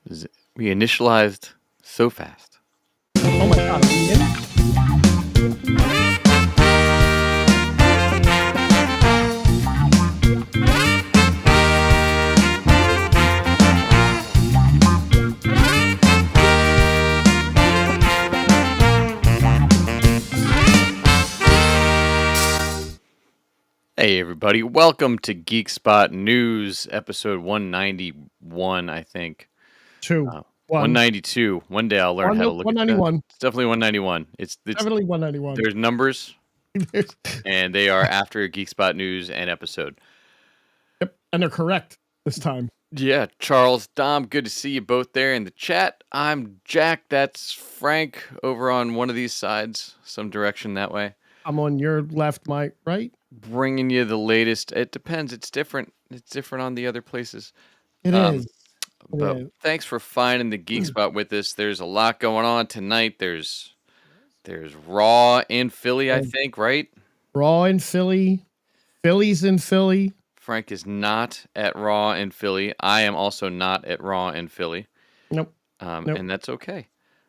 We initialized so fast. Oh my God, are we in? Hey everybody, welcome to Geek Spot News, episode 191, I think. Two. Uh, One. 192. One day I'll learn how to look at that. 191. It's definitely 191. It's Definitely 191. there's numbers and they are after Geek Spot News and episode. Yep, and they're correct this time. Yeah, Charles, Dom, good to see you both there in the chat. I'm Jack, that's Frank over on one of these sides, some direction that way. I'm on your left, my right. Bringing you the latest. It depends. It's different. It's different on the other places. It is. But thanks for finding the Geek Spot with us. There's a lot going on tonight. There's Raw in Philly, I think, right? Raw in Philly. Philly's in Philly. Frank is not at Raw in Philly. I am also not at Raw in Philly. Nope. And that's okay.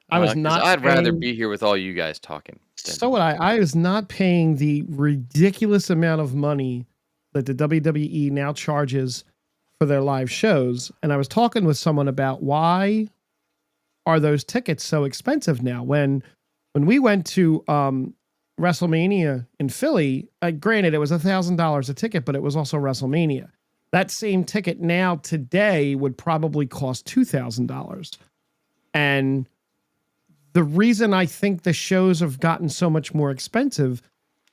I was not. I'd rather be here with all you guys talking. So what? I was not paying the ridiculous amount of money that the WWE now charges for their live shows, and I was talking with someone about why are those tickets so expensive now? When we went to WrestleMania in Philly, granted it was $1,000 a ticket, but it was also WrestleMania. That same ticket now today would probably cost $2,000, and the reason I think the shows have gotten so much more expensive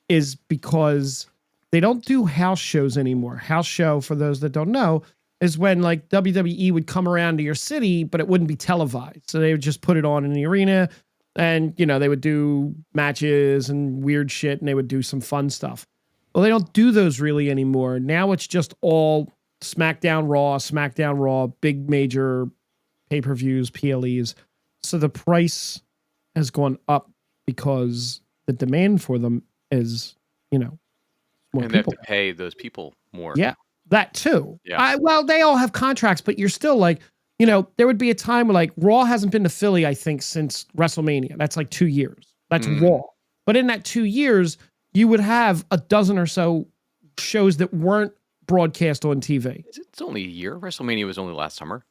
is because they don't do house shows anymore. House show, for those that don't know, is when like WWE would come around to your city, but it wouldn't be televised. So they would just put it on in the arena and, you know, they would do matches and weird shit and they would do some fun stuff. Well, they don't do those really anymore. Now it's just all SmackDown Raw, big major pay-per-views, PLEs. So the price has gone up because the demand for them is, you know, more and they have people. to pay those people more. Yeah, that too. Yeah. Well, they all have contracts, but you're still like, you know, there would be a time where like Raw hasn't been to Philly, I think, since WrestleMania. That's like 2 years. That's Raw. But in that 2 years, you would have a dozen or so shows that weren't broadcast on TV. It's only a year. WrestleMania was only last summer.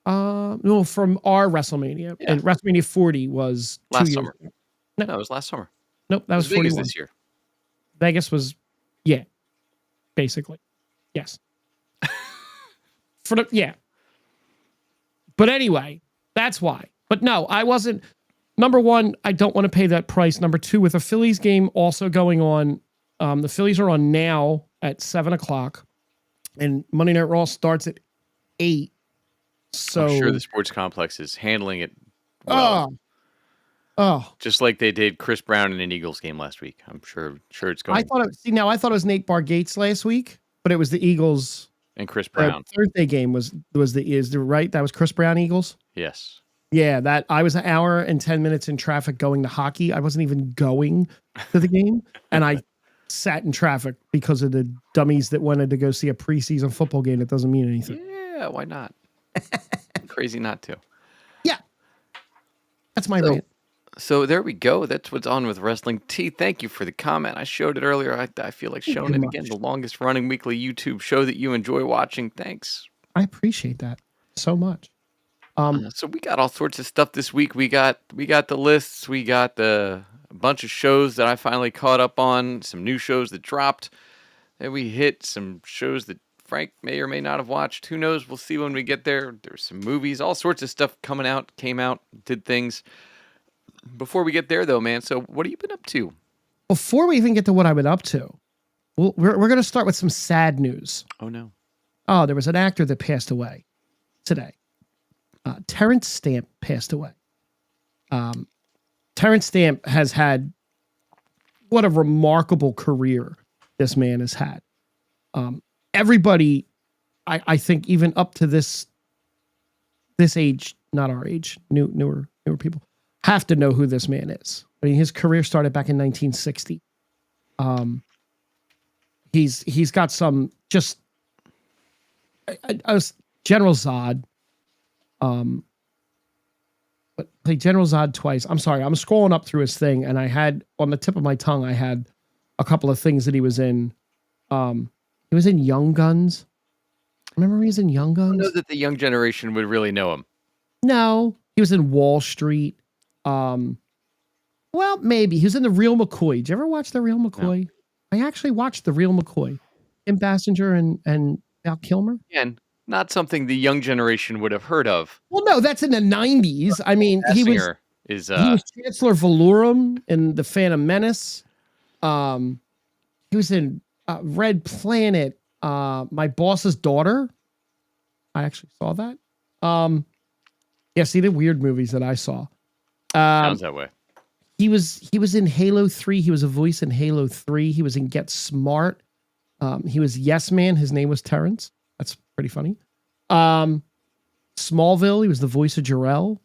No, from our WrestleMania. Yeah. And WrestleMania 40 was Last 2 years summer. ago. No, it was last summer. Nope, that was Vegas 41. this year. Vegas was, yeah, basically. Yes. Yeah. But anyway, that's why. But no, I wasn't. Number one, I don't want to pay that price. Number two, with a Phillies game also going on, the Phillies are on now at 7 o'clock, and Monday Night Raw starts at 8. So I'm sure the sports complex is handling it well. Just like they did Chris Brown in an Eagles game last week. I'm sure it's going. I thought it was Nate Bargatze last week, but it was the Eagles. And Chris Brown. Thursday game was the right? That was Chris Brown Eagles? Yes. Yeah, that I was an hour and 10 minutes in traffic going to hockey. I wasn't even going to the game, and I sat in traffic because of the dummies that wanted to go see a preseason football game that doesn't mean anything. Yeah, why not? Crazy not to. Yeah. That's my rant. So there we go. That's what's on with Wrestling T. Thank you for the comment. I showed it earlier. I feel like showing it again. The longest running weekly YouTube show that you enjoy watching. Thanks. I appreciate that so much. So we got all sorts of stuff this week. We got the lists. We got a bunch of shows that I finally caught up on. Some new shows that dropped. Then we hit some shows that Frank may or may not have watched. Who knows? We'll see when we get there. There's some movies. All sorts of stuff came out, did things. Before we get there, though, man, so what have you been up to? Before we even get to what I've been up to, we're going to start with some sad news. Oh, no. Oh, there was an actor that passed away today. Terrence Stamp passed away. Terrence Stamp has had what a remarkable career this man has had. Everybody, I think, even up to this age, not our age, newer people, have to know who this man is. I mean, his career started back in 1960. He's got some just General Zod, but played General Zod twice. I'm sorry, I'm scrolling up through his thing, and I had on the tip of my tongue, I had a couple of things that he was in. He was in Young Guns. Remember he was in Young I don't know Guns? that the young generation would really know him. No, he was in Wall Street. Um, well, maybe he was in The Real McCoy. Did you ever watch The Real McCoy? No. I actually watched The Real McCoy. Kim Basinger and Val Kilmer. Again, not something the young generation would have heard of. Well, no, that's in the 90s. I mean, he was Chancellor Valorum in The Phantom Menace. He was in Red Planet, My Boss's Daughter. I actually saw that. Yeah, see the weird movies that I saw. Sounds that way. He was in Halo 3. He was a voice in Halo 3. He was in Get Smart. He was Yes Man. His name was Terrence. That's pretty funny. Smallville. He was the voice of Jor-El.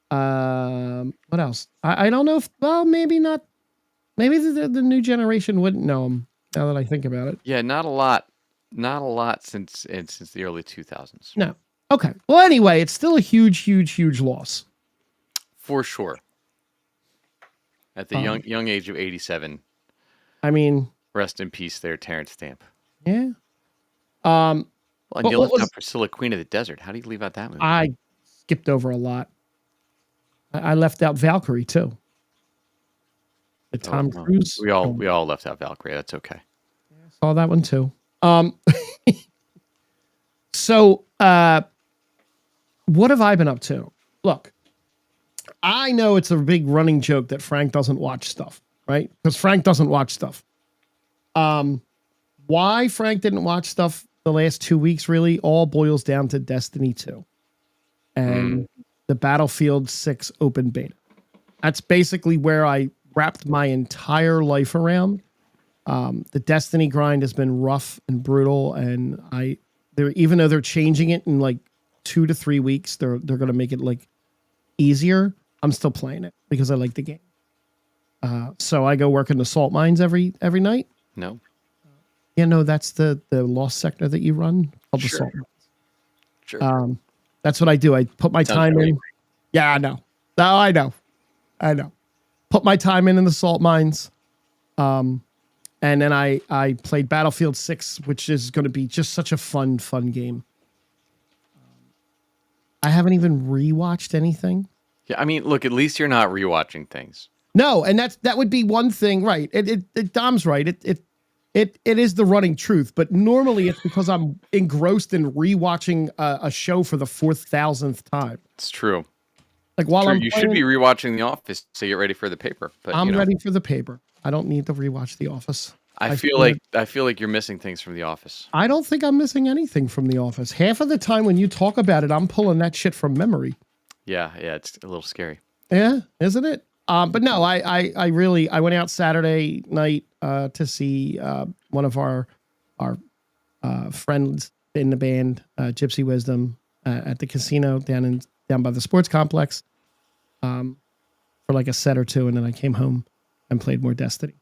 What else? I don't know if, well, maybe not. Maybe the new generation wouldn't know him now that I think about it. Yeah, not a lot. Not a lot since the early 2000s. No. Okay. Well, anyway, it's still a huge loss. For sure. At the young age of 87. I mean, rest in peace there, Terrence Stamp. Yeah. Well, and you left out Priscilla, Queen of the Desert. How do you leave out that movie? I skipped over a lot. I left out Valkyrie too. The Tom Cruise. We all left out Valkyrie. That's okay. Saw that one too. So what have I been up to? Look, I know it's a big running joke that Frank doesn't watch stuff, right? Because Frank doesn't watch stuff. Why Frank didn't watch stuff the last 2 weeks really all boils down to Destiny 2 and the Battlefield 6 open beta. That's basically where I wrapped my entire life around. The Destiny grind has been rough and brutal, and even though they're changing it in like 2 to 3 weeks, they're going to make it like easier. I'm still playing it because I like the game. So I go work in the salt mines every night. No. Yeah, no, that's the lost sector that you run. Called the salt mines. Sure. That's what I do. I put my time in. Yeah, I know. No, I know. Put my time in the salt mines. And then I played Battlefield 6, which is going to be just such a fun game. I haven't even rewatched anything. Yeah, I mean, look, at least you're not rewatching things. No, and that would be one thing, right? Dom's right. It is the running truth, but normally it's because I'm engrossed in rewatching a show for the 4,000th time. It's true. Like while you should be rewatching The Office to get ready for the paper. But I'm ready for the paper. I don't need to rewatch The Office. I feel like you're missing things from The Office. I don't think I'm missing anything from The Office. Half of the time when you talk about it, I'm pulling that shit from memory. Yeah, it's a little scary. Yeah, isn't it? But no, I went out Saturday night to see one of our friends in the band, Gypsy Wisdom, at the casino down by the sports complex for like a set or two, and then I came home and played more Destiny.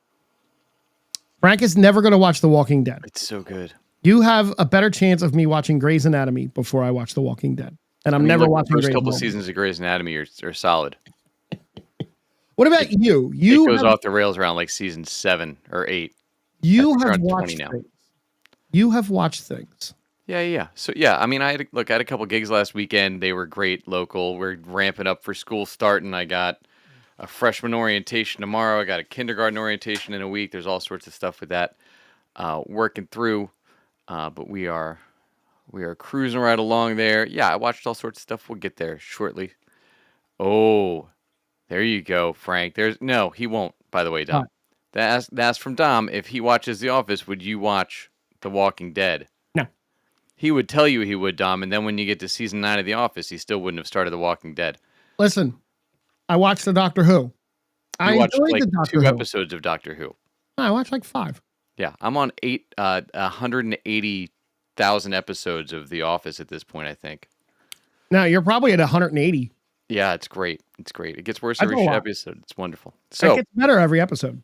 Frank is never going to watch The Walking Dead. It's so good. You have a better chance of me watching Grey's Anatomy before I watch The Walking Dead, and I'm never watching. The first couple seasons of Grey's Anatomy are solid. What about you? It goes off the rails around like season 7 or 8. You have watched things. You have watched things. Yeah. So yeah, I mean, I had a couple gigs last weekend. They were great, local. We're ramping up for school starting. I got a freshman orientation tomorrow. I got a kindergarten orientation in a week. There's all sorts of stuff with that working through. But we are cruising right along there. Yeah, I watched all sorts of stuff. We'll get there shortly. Oh, there you go, Frank. No, he won't, by the way, Dom. That's from Dom. If he watches The Office, would you watch The Walking Dead? No. He would tell you he would, Dom, and then when you get to season 9 of The Office, he still wouldn't have started The Walking Dead. Listen, I watched the Doctor Who. I watched like 2 episodes of Doctor Who. I watched like 5. Yeah, I'm on 180,000 episodes of The Office at this point, I think. No, you're probably at 180. Yeah, it's great. It gets worse every episode. It's wonderful. So it gets better every episode.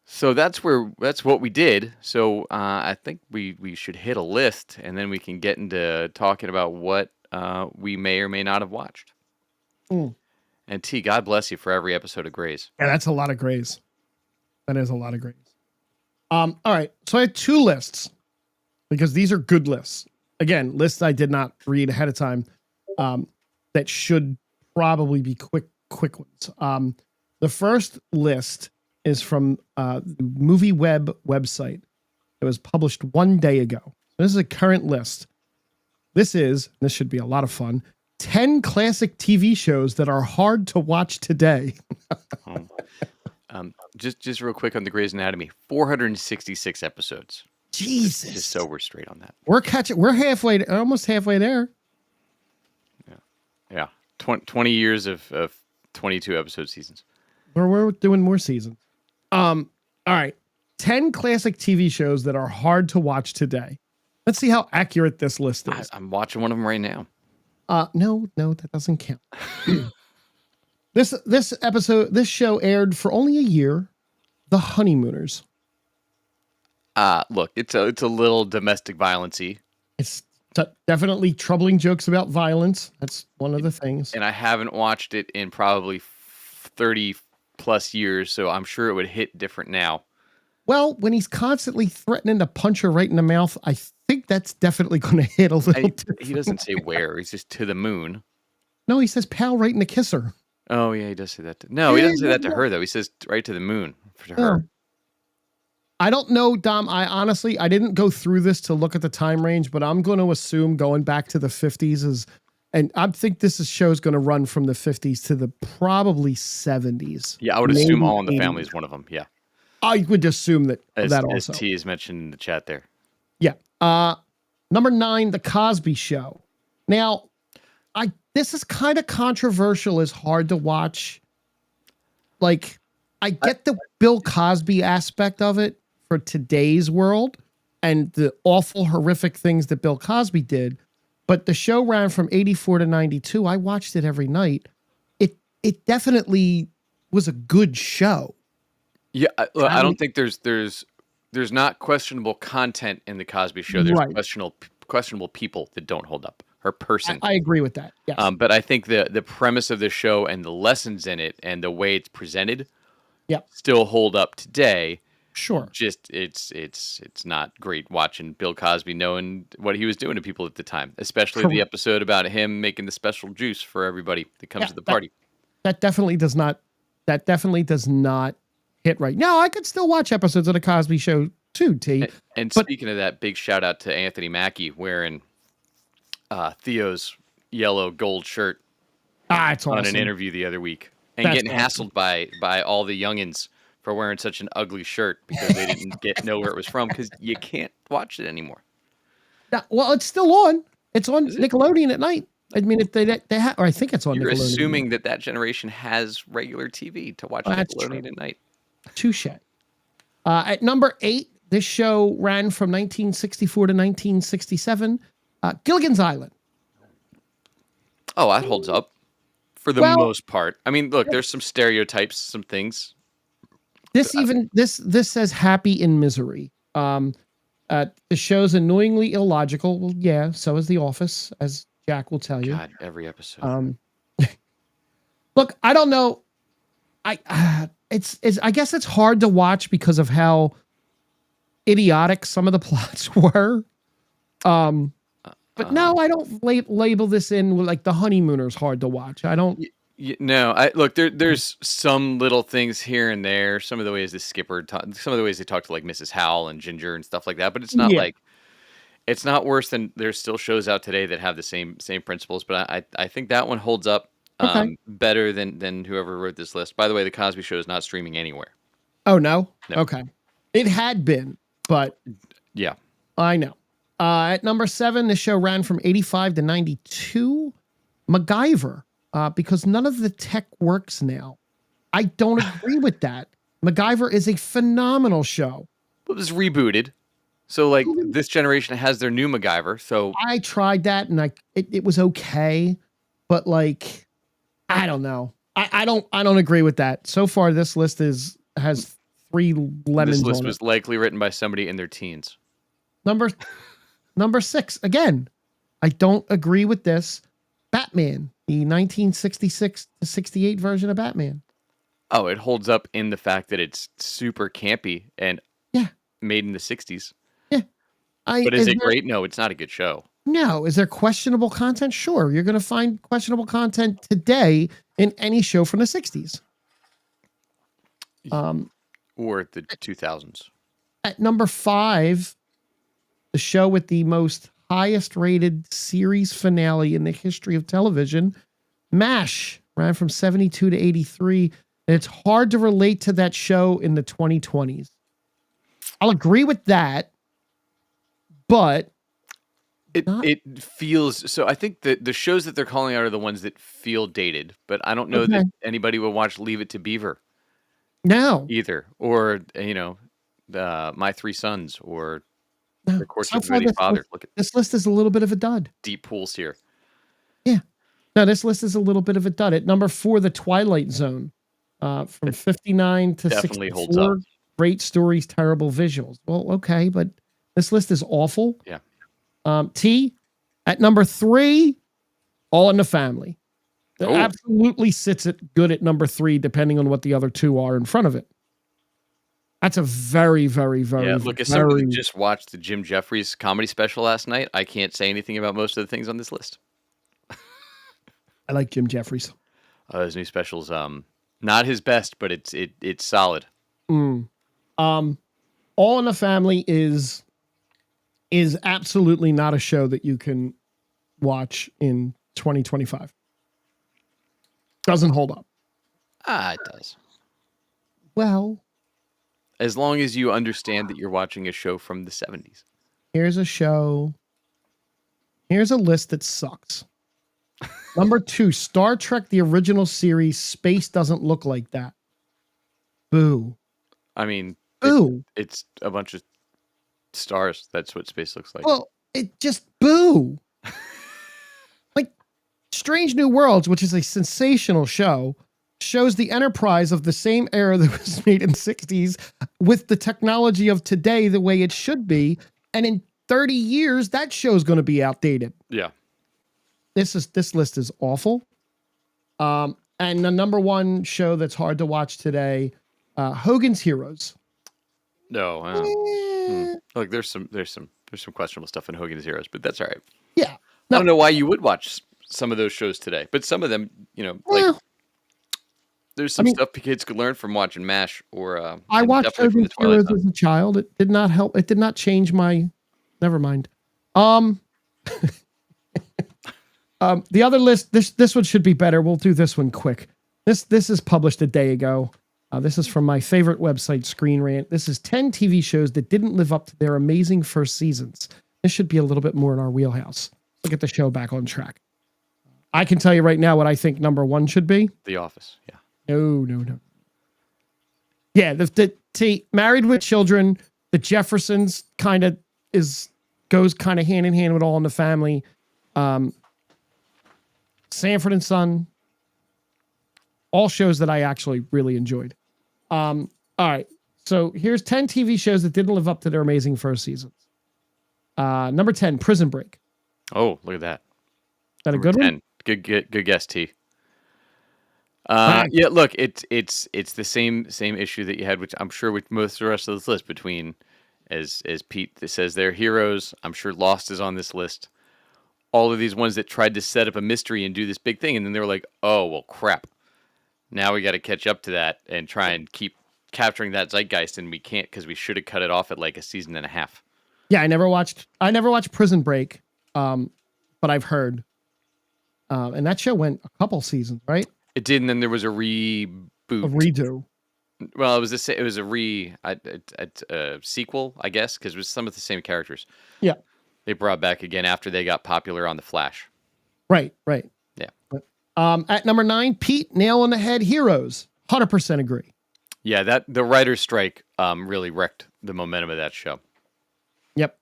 So that's what we did. So I think we should hit a list, and then we can get into talking about what we may or may not have watched. Mm. And T, God bless you for every episode of Grey's. Yeah, that's a lot of Greys. That is a lot of Greys. All right. So I had two lists because these are good lists. Again, lists I did not read ahead of time. That should probably be quick ones. The first list is from the Movie Web website. It was published 1 day ago. This is a current list. This should be a lot of fun. 10 classic TV shows that are hard to watch today. Just real quick on the Grey's Anatomy, 466 episodes. Jesus. Just so we're straight on that. We're halfway, almost halfway there. Yeah. 20 years of 22 episode seasons. We're doing more seasons. All right. 10 classic TV shows that are hard to watch today. Let's see how accurate this list is. I'm watching one of them right now. No, that doesn't count. This show aired for only a year. The Honeymooners. Look, it's a little domestic violence-y. It's definitely troubling jokes about violence. That's one of the things. And I haven't watched it in probably 30 plus years, so I'm sure it would hit different now. Well, when he's constantly threatening to punch her right in the mouth, I think that's definitely going to hit a little different. He doesn't say where. He's just to the moon. No, he says pal right in the kisser. Oh, yeah, he does say that. No, he doesn't say that to her, though. He says right to the moon to her. I don't know, Dom. I didn't go through this to look at the time range, but I'm going to assume going back to the 50s and I think this show is going to run from the 50s to the probably 70s. Yeah, I would assume All in the Family is one of them. Yeah. I would assume that as also. T is mentioned in the chat there. Yeah. Number 9, The Cosby Show. Now, this is kind of controversial. It's hard to watch. Like, I get the Bill Cosby aspect of it for today's world and the awful, horrific things that Bill Cosby did. But the show ran from 84 to 92. I watched it every night. It definitely was a good show. Yeah, I don't think there's not questionable content in the Cosby Show. There's questionable people that don't hold up. Her person. I agree with that. Yes. But I think the premise of the show and the lessons in it and the way it's presented, still hold up today. Sure. Just it's not great watching Bill Cosby knowing what he was doing to people at the time, especially the episode about him making the special juice for everybody that comes to the party. That definitely does not hit right. Now, I could still watch episodes of the Cosby Show too, T. And speaking of that, big shout out to Anthony Mackie wearing Theo's yellow gold shirt it's on awesome. an interview the other week, and getting hassled by all the youngins for wearing such an ugly shirt because they didn't know where it was from because you can't watch it anymore. Well, it's still on. It's on Nickelodeon at night. I mean, if they or I think it's on You're Nickelodeon. assuming that generation has regular TV to watch Nickelodeon at night. Touche. At number 8, this show ran from 1964 to 1967. Gilligan's Island. Oh, that holds up for the most part. I mean, look, there's some stereotypes, some things. This says happy in misery. The show's annoyingly illogical. Well, yeah, so is The Office, as Jack will tell you. God, every episode. Look, I don't know. I guess it's hard to watch because of how idiotic some of the plots were. But no, I don't label this in with like The Honeymooners hard to watch. I don't. No, look, there's some little things here and there. Some of the ways the skipper, some of the ways they talk to like Mrs. Howell and Ginger and stuff like that. But it's not it's not worse than there's still shows out today that have the same principles. But I think that one holds up better than whoever wrote this list. By the way, the Cosby Show is not streaming anywhere. Oh no? Okay, it had been, but yeah, I know. At number 7, the show ran from 85 to 92. MacGyver. Because none of the tech works now. I don't agree with that. MacGyver is a phenomenal show. It was rebooted. So, like, this generation has their new MacGyver. So I tried that, and it was okay. But, like, I don't know. I don't agree with that. So far, this list has 3 lemons. This list was likely written by somebody in their teens. Number 6, again, I don't agree with this. Batman, the 1966 to 68 version of Batman. Oh, it holds up in the fact that it's super campy and Yeah, made in the 60s. yeah. But is Is it there great? No, it's not a good show. no? Is there questionable content? Sure, you're going to find questionable content today in any show from the 60s. Um, Or the 2000s. at number 5, the show with the most highest rated series finale in the history of television, MASH, ran from 72 to 83. And it's hard to relate to that show in the 2020s. I'll agree with that, but not It feels so. I think the shows that they're calling out are the ones that feel dated, but I don't know okay. that anybody would watch Leave It to Beaver No, either, or My Three Sons, or no. The Courtship So of far, Eddie Father. Look at this list is a little bit of a dud. deep pools here. Yeah. No, this list is a little bit of a dud. At number 4, The Twilight Zone, from 59 to Definitely holds up. 64. Great stories, terrible visuals. Well, okay, but this list is awful. Yeah. T, at number 3, All in the Family. That Oh, absolutely sits it good at number 3, depending on what the other two are in front of it. That's a very, very, very, yeah. Look, as somebody very. that just watched the Jim Jeffries comedy special last night, I can't say anything about most of the things on this list. I like Jim Jeffries. His new specials, not his best, but it's solid. Mm. All in the Family is absolutely not a show that you can watch in 2025. Doesn't hold up. It does. Well, As long as you understand that you're watching a show from the 70s. here's a show. Here's a list that sucks. Number 2, Star Trek, the original series, Space Doesn't Look Like That. Boo. I mean, Boo. it's a bunch of stars. That's what space looks like. Well, it just boo. Like Strange New Worlds, which is a sensational show, shows the Enterprise of the same era that was made in the 60s with the technology of today the way it should be. And in 30 years, that show's going to be outdated. Yeah. This list is awful. And the number 1 show that's hard to watch today, Hogan's Heroes. No. Look, there's some questionable stuff in Hogan's Heroes, but that's all right. Yeah. I No, don't know why you would watch some of those shows today, but some of them, like well, there's some stuff kids could learn from watching MASH or I and watched definitely from the Hogan's Twilight Heroes Zone. as a child. It did not help. It did not change my. Never mind. The other list. This one should be better. We'll do this one quick. This is published a day ago. This is from my favorite website, Screen Rant. This is 10 TV shows that didn't live up to their amazing first seasons. This should be a little bit more in our wheelhouse. Look at the show back on track. I can tell you right now what I think number 1 should be. The Office. Yeah. No. Yeah, see, Married with Children, the Jeffersons kind of goes kind of hand in hand with All in the Family. Sanford and Son, all shows that I actually really enjoyed. All right, so here's 10 TV shows that didn't live up to their amazing first seasons. Number 10, Prison Break. Oh, look at that. Is that a Number good 10. one? Good guess, T. Right. Yeah, look, it's the same issue that you had, which I'm sure with most of the rest of this list. Between, as Pete says, they're heroes. I'm sure Lost is on this list. All of these ones that tried to set up a mystery and do this big thing, and then they were like, "Oh well, crap! Now we got to catch up to that and try and keep capturing that zeitgeist, and we can't because we should have cut it off at like a season and a half." Yeah, I never watched Prison Break, but I've heard. And that show went a couple seasons, right? It did, and then there was a reboot. A redo. Well, it was a sequel, I guess, because it was some of the same characters. Yeah. They brought back again after they got popular on The Flash. Right. Yeah. At number 9, Pete, Nail on the Head, Heroes. 100% agree. Yeah, that the writer's strike really wrecked the momentum of that show. Yep.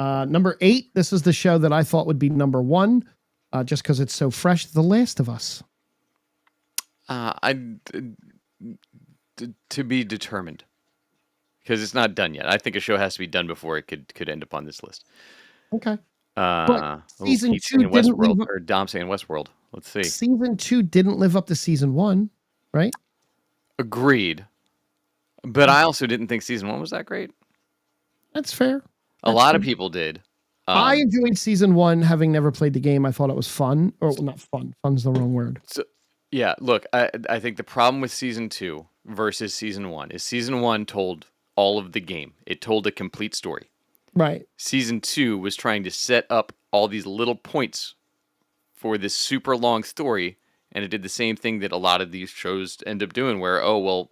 Number 8, this is the show that I thought would be number 1, just because it's so fresh. The Last of Us. To be determined, because it's not done yet. I think a show has to be done before it could end up on this list. Okay. But season Pete's 2 saying didn't Westworld, live up or Dom's saying Westworld. Let's see. season 2 didn't live up to season 1, right? Agreed. But I also didn't think season 1 was that great. That's fair. A That's lot of fair. people did. I enjoyed season 1, having never played the game. I thought it was fun. Or well, not fun. Fun's the wrong word. So, yeah, look, I think the problem with season 2 versus season 1 is season 1 told all of the game. It told a complete story. Right. Season 2 was trying to set up all these little points for this super long story, and it did the same thing that a lot of these shows end up doing, where, oh well,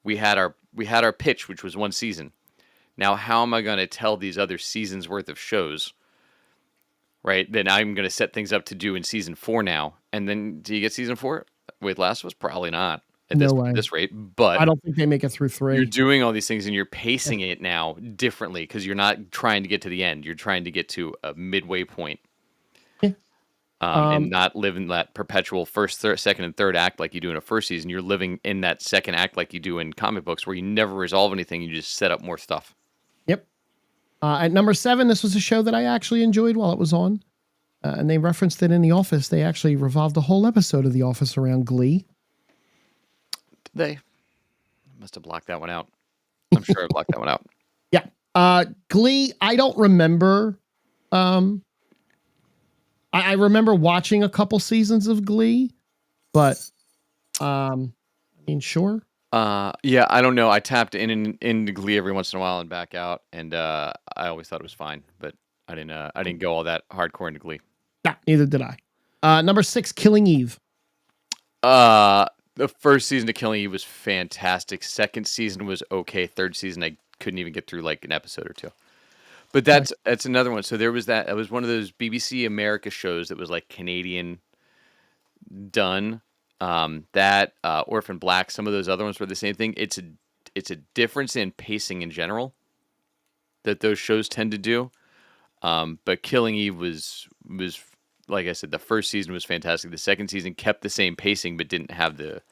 we had our pitch, which was one season. Now how am I going to tell these other seasons worth of shows? Right? Then I'm going to set things up to do in season 4 now. And then do you get season 4 with Last of Us? Probably not at No way. this rate, but I don't think they make it through you're 3. doing all these things and you're pacing it now differently because you're not trying to get to the end. You're trying to get to a midway point. Yeah. And not live in that perpetual first, second, and third act like you do in a first season. You're living in that second act like you do in comic books, where you never resolve anything. You just set up more stuff. Yep. At number 7, this was a show that I actually enjoyed while it was on. And they referenced it in The Office. They actually revolved a whole episode of The Office around Glee. Did they? Must have blocked that one out. I'm sure I blocked that one out. Yeah. Glee, I don't remember. I remember watching a couple seasons of Glee, but I mean, sure. Yeah, I don't know. I tapped into Glee every once in a while and back out, and I always thought it was fine, but I didn't go all that hardcore into Glee. Yeah, neither did I. Number 6, Killing Eve. The first season of Killing Eve was fantastic. Second season was okay. Third season, I couldn't even get through like an episode or two. But that's another one. So there was that. It was one of those BBC America shows that was like Canadian done. Orphan Black, some of those other ones were the same thing. It's a difference in pacing in general that those shows tend to do. But Killing Eve was like I said, the first season was fantastic. The second season kept the same pacing but didn't have the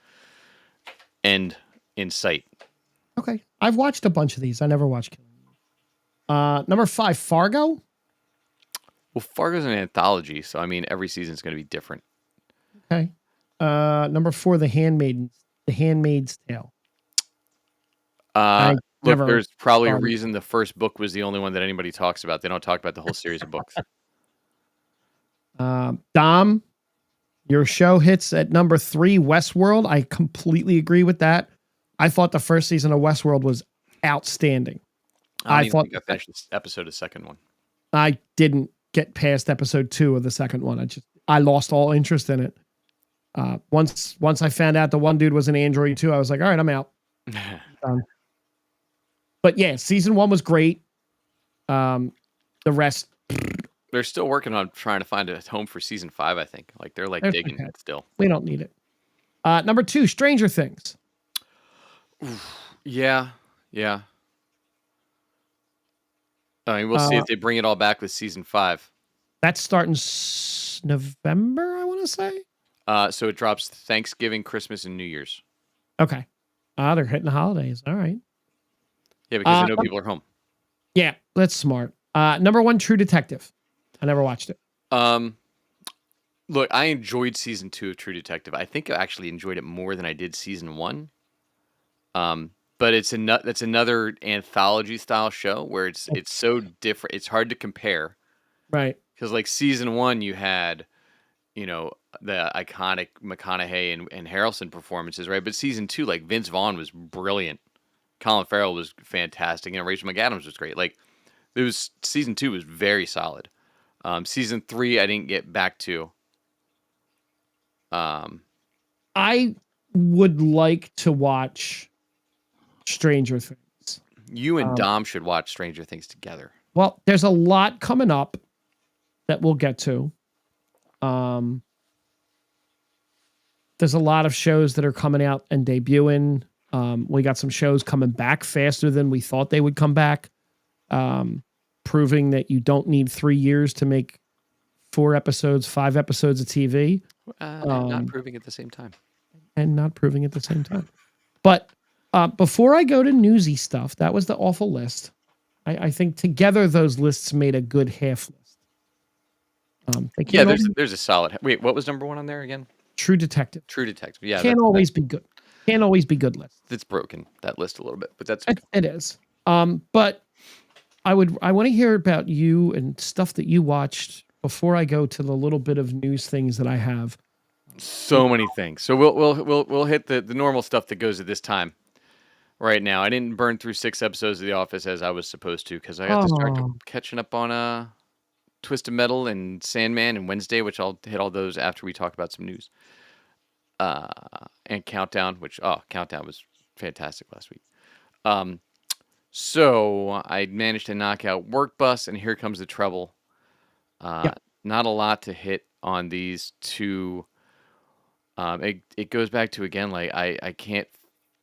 end in sight. Okay. I've watched a bunch of these. I never watched Killing Eve. Number 5, Fargo. Well, Fargo's an anthology, so I mean every season's going to be different. Okay. Number 4, The Handmaid's Tale. Look, there's probably a reason the first book was the only one that anybody talks about. They don't talk about the whole series of books. Dom, your show hits at number 3, Westworld. I completely agree with that. I thought the first season of Westworld was outstanding. I thought I finished this episode of the second one. I didn't get past episode 2 of the second one. I lost all interest in it. Once I found out the one dude was an android too, I was like, all right, I'm out. But yeah, season 1 was great. The rest, they're still working on trying to find a home for season 5. I think like they're digging it still. We don't need it. Number 2, Stranger Things. Yeah. I mean, we'll see if they bring it all back with season 5. That's starting November, I want to say. So it drops Thanksgiving, Christmas, and New Year's. Okay. They're hitting the holidays. All right. Yeah, because I know people are home. Yeah, that's smart. Number 1, True Detective. I never watched it. Look, I enjoyed season 2 of True Detective. I think I actually enjoyed it more than I did season 1. But it's another anthology style show where it's so different. It's hard to compare. Right. Because like season 1, you had, the iconic McConaughey and Harrelson performances, right? But season 2, like Vince Vaughn was brilliant. Colin Farrell was fantastic. Rachel McAdams was great. Like season 2 was very solid. Season 3, I didn't get back to. I would like to watch Stranger Things. You and Dom should watch Stranger Things together. Well, there's a lot coming up that we'll get to. There's a lot of shows that are coming out and debuting. We got some shows coming back faster than we thought they would come back, proving that you don't need 3 years to make 4 episodes, 5 episodes of TV. Not proving at the same time. And not proving at the same time. But before I go to newsy stuff, that was the awful list. I think together those lists made a good half list. They Yeah, can't always there's a solid. Wait, what was number one on there again? True Detective. True Detective. Yeah, Can't always be good. Can't always be good list. that's broken, that list a little bit, but that's It is. But I want to hear about you and stuff that you watched before I go to the little bit of news things that I have. so many things. So we'll hit the normal stuff that goes at this time. Right now, I didn't burn through 6 episodes of The Office as I was supposed to because I got distracted Oh, catching up on Twisted Metal and Sandman and Wednesday, which I'll hit all those after we talk about some news. Uh, and Countdown, which Countdown was fantastic last week. So I managed to knock out Work Bus, and Here Comes the Trouble. yeah. Not a lot to hit on these two. It goes back to again, like I can't.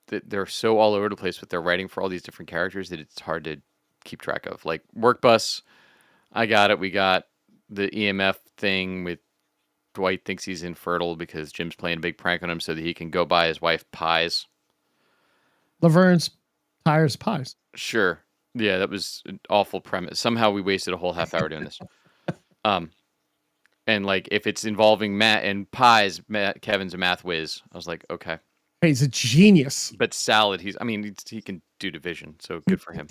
They're so all over the place with their writing for all these different characters that it's hard to keep track of. Like Work Bus, I got it. We got the EMF thing with Dwight thinks he's infertile because Jim's playing a big prank on him so that he can go buy his wife pies. Laverne's tires pies. Sure. Yeah, that was an awful premise. Somehow we wasted a whole half hour doing this. And like if it's involving Matt and pies, Kevin's a math whiz. I was like, okay. Hey, he's a genius. But salad, he can do division, so good for him.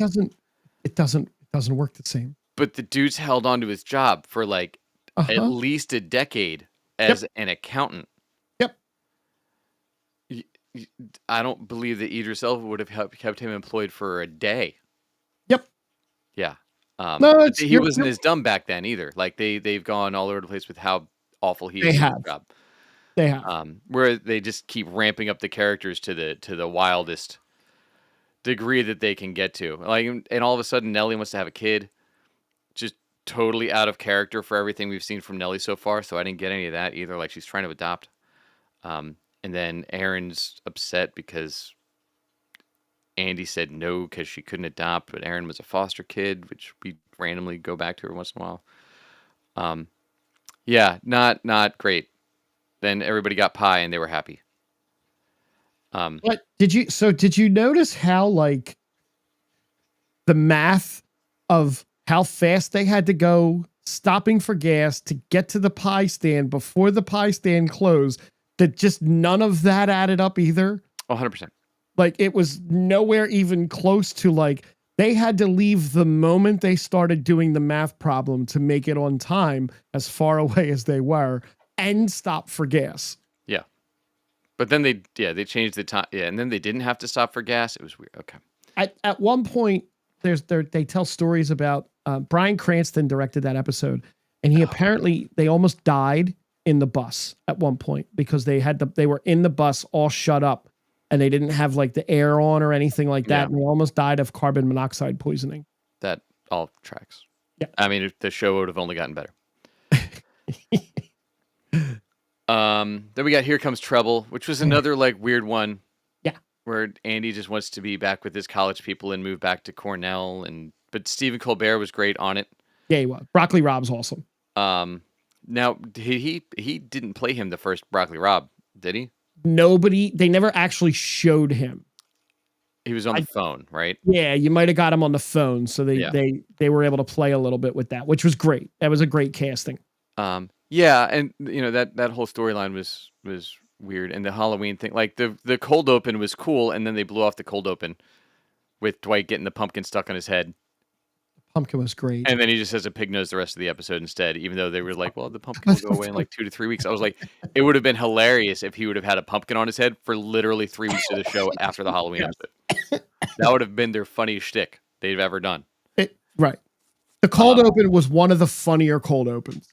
It doesn't work the same. But the dude's held on to his job for like at least a decade as an accountant. Yep. I don't believe that Idris Elba would have kept him employed for a day. Yep. Yeah. No, he wasn't as dumb back then either. Like they've gone all over the place with how awful he is at his job. They have. Where they just keep ramping up the characters to the wildest degree that they can get to. Like, and all of a sudden Nellie wants to have a kid. Just totally out of character for everything we've seen from Nellie so far. So I didn't get any of that either. Like she's trying to adopt. And then Erin's upset because Andy said no because she couldn't adopt, but Erin was a foster kid, which we randomly go back to her once in a while. Yeah, not great. Then everybody got pie and they were happy. But did you notice how like the math of how fast they had to go stopping for gas to get to the pie stand before the pie stand closed, that just none of that added up either? 100%. Like it was nowhere even close to like they had to leave the moment they started doing the math problem to make it on time as far away as they were and stop for gas. Yeah. But then they changed the time. Yeah. And then they didn't have to stop for gas. It was weird. Okay. At one point, they tell stories about Bryan Cranston directed that episode, and they almost died in the bus at one point because they were in the bus all shut up and they didn't have like the air on or anything like that. Yeah. And they almost died of carbon monoxide poisoning. That all tracks. Yeah. I mean, the show would have only gotten better. Then we got Here Comes Trouble, which was another like weird one. Yeah. Where Andy just wants to be back with his college people and move back to Cornell, but Stephen Colbert was great on it. Yeah, he was. Broccoli Rob's awesome. Now he didn't play him the first Broccoli Rob, did he? They never actually showed him. He was on the phone, right? Yeah, you might have got him on the phone, so they were able to play a little bit with that, which was great. That was a great casting. Yeah, and you know that whole storyline was weird, and the Halloween thing, like the cold open was cool, and then they blew off the cold open with Dwight getting the pumpkin stuck on his head. Pumpkin was great. And then he just has a pig nose the rest of the episode instead, even though they were like, well, the pumpkin will go away in like 2 to 3 weeks. I was like, it would have been hilarious if he would have had a pumpkin on his head for literally 3 weeks of the show after the Halloween episode. That would have been their funniest shtick they've ever done. Right. The cold open was one of the funnier cold opens.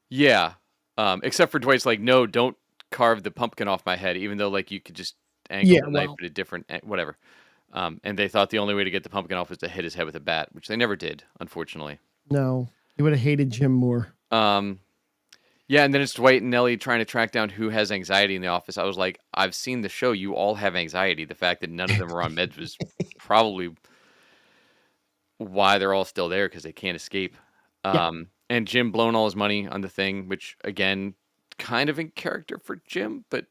Yeah. Except for Dwight's like, no, don't carve the pumpkin off my head, even though like you could just angle the knife at a different, whatever. And they thought the only way to get the pumpkin off was to hit his head with a bat, which they never did, unfortunately. No, you would have hated Jim more. Yeah, and then it's Dwight and Nellie trying to track down who has anxiety in the office. I was like, I've seen the show. You all have anxiety. The fact that none of them are on meds was probably why they're all still there, because they can't escape. And Jim blowing all his money on the thing, which, again, kind of in character for Jim, but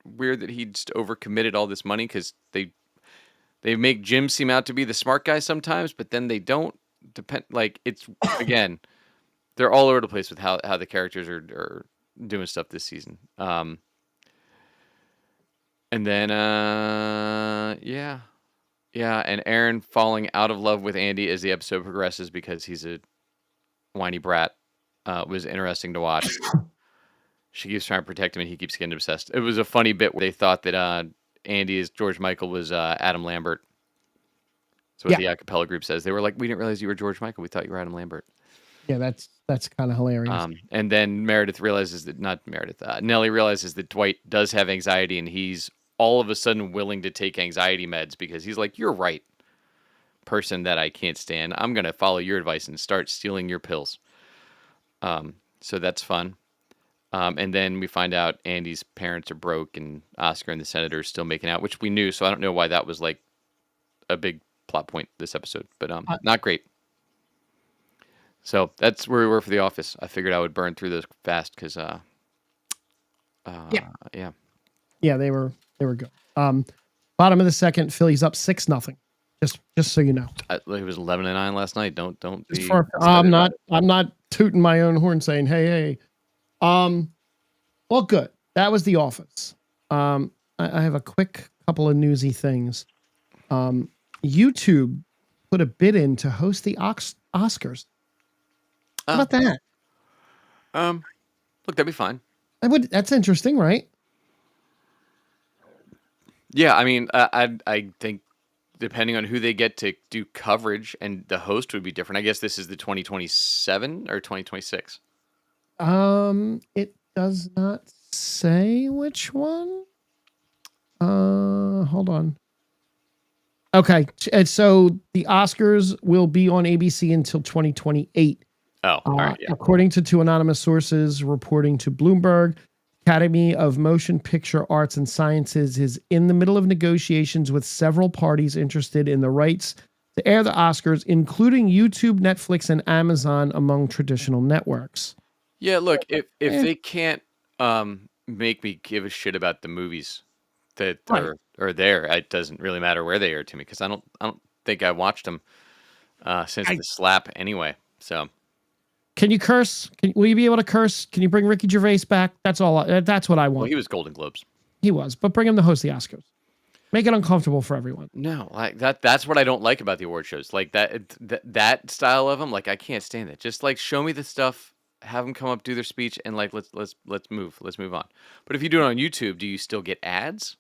weird that he just overcommitted all this money, because they make Jim seem out to be the smart guy sometimes, but then they don't. It's again, they're all over the place with how the characters are doing stuff this season. And then yeah, and Aaron falling out of love with Andy as the episode progresses because he's a whiny brat was interesting to watch. She keeps trying to protect him, and he keeps getting obsessed. It was a funny bit where they thought that Andy as George Michael was Adam Lambert. That's what Yeah. the a cappella group says. They were like, "We didn't realize you were George Michael. We thought you were Adam Lambert." Yeah, that's kind of hilarious. And then Meredith realizes that not Meredith. Nellie realizes that Dwight does have anxiety, and he's all of a sudden willing to take anxiety meds because he's like, "You're right, person that I can't stand. I'm gonna follow your advice and start stealing your pills." So that's fun. And then we find out Andy's parents are broke, and Oscar and the senator are still making out, which we knew. So I don't know why that was like a big plot point this episode, but not great. So that's where we were for The Office. I figured I would burn through those fast because, yeah. Yeah, they were good. Bottom of the second, Phillies up 6-0. Just so you know. It was 11-9 last night. Don't be. I'm not tooting my own horn saying hey. Well, good. That was The Office. I have a quick couple of newsy things. YouTube put a bid in to host the Oscars. How about that? Look, that'd be fine. That's interesting, right? Yeah, I mean, I think depending on who they get to do coverage, and the host would be different. I guess this is the 2027 or 2026. It does not say which one. Hold on. Okay, and so the Oscars will be on ABC until 2028. Oh, all right. Yeah. According to two anonymous sources reporting to Bloomberg, Academy of Motion Picture Arts and Sciences is in the middle of negotiations with several parties interested in the rights to air the Oscars, including YouTube, Netflix, and Amazon, among traditional networks. Yeah, look, if they can't make me give a shit about the movies that are there, it doesn't really matter where they are to me because I don't think I watched them since the slap anyway. So. Can you curse? Will you be able to curse? Can you bring Ricky Gervais back? That's all. That's what I want. Well, he was Golden Globes. He was, but bring him to host the Oscars. Make it uncomfortable for everyone. No, like that's what I don't like about the award shows. Like that style of them, like I can't stand it. Just like show me the stuff, have them come up, do their speech, and like let's move on. But if you do it on YouTube, do you still get ads?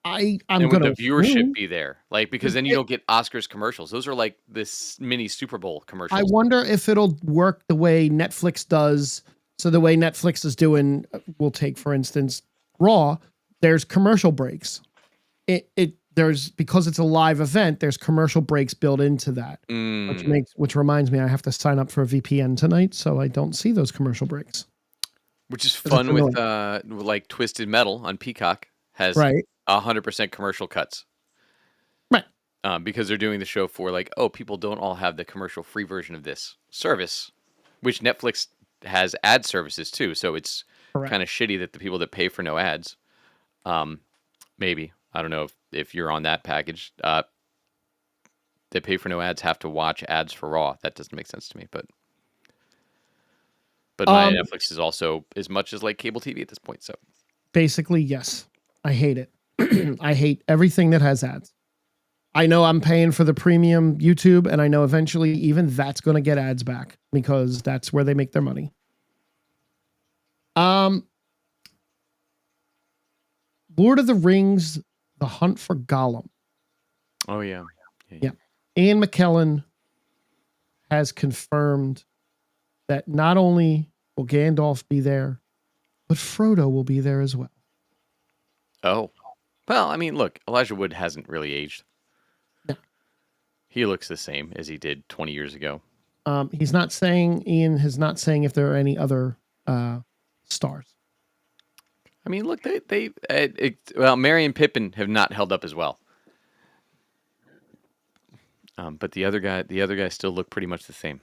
I'm and going would the viewership be there? Like, because then you don't get Oscars commercials. Those are like this mini Super Bowl commercials. I wonder if it'll work the way Netflix does. So the way Netflix is doing, we'll take, for instance, Raw, there's commercial breaks. There's, because it's a live event, there's commercial breaks built into that, which reminds me, I have to sign up for a VPN tonight, so I don't see those commercial breaks. Which is fun with like Twisted Metal on Peacock has 100% commercial cuts. Right. Because they're doing the show for like, oh, people don't all have the commercial free version of this service, which Netflix has ad services too. So it's kind of shitty that the people that pay for no ads, maybe, I don't know if you're on that package, that pay for no ads have to watch ads for Raw. That doesn't make sense to me, but my Netflix is also as much as like cable TV at this point. So basically, yes, I hate it. I hate everything that has ads. I know I'm paying for the premium YouTube, and I know eventually even that's going to get ads back because that's where they make their money. Lord of the Rings, The Hunt for Gollum. Oh, yeah. Yeah. Ian McKellen has confirmed that not only will Gandalf be there, but Frodo will be there as well. Oh. Well, I mean, look, Elijah Wood hasn't really aged. No. He looks the same as he did 20 years ago. Ian is not saying if there are any other stars. I mean, look, Merry and Pippin have not held up as well. But the other guys still look pretty much the same.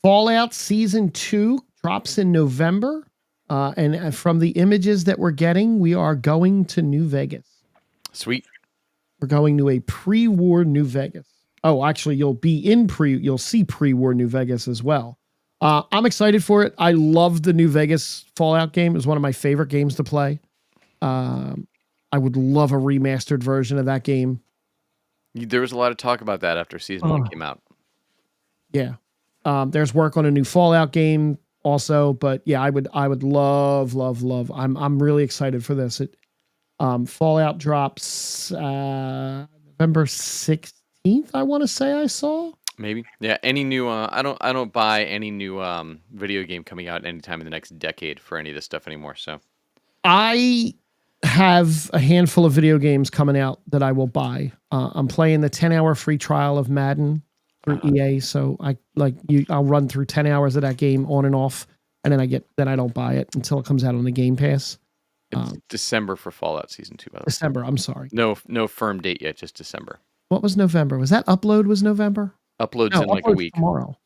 Fallout Season 2 drops in November. And from the images that we're getting, we are going to New Vegas. Sweet. We're going to a pre-war New Vegas. Oh, actually, you'll see pre-war New Vegas as well. I'm excited for it. I love the New Vegas Fallout game. It was one of my favorite games to play. Um, I would love a remastered version of that game. There was a lot of talk about that after season 1 Oh, came out. yeah. There's work on a new Fallout game also, but yeah, I would love. I'm really excited for this. Fallout drops November 16th, I want to say I saw. Maybe. Yeah, any new I don't buy any new video game coming out anytime in the next decade for any of this stuff anymore, so. I have a handful of video games coming out that I will buy. I'm playing the 10-hour free trial of Madden through EA, so I'll run through 10 hours of that game on and off, and then I don't buy it until it comes out on the Game Pass. It's December for Fallout Season 2, by the way. December, I'm sorry. No firm date yet, just December. What was November? Was that Upload was November? Uploads No, in like a Upload's week. tomorrow.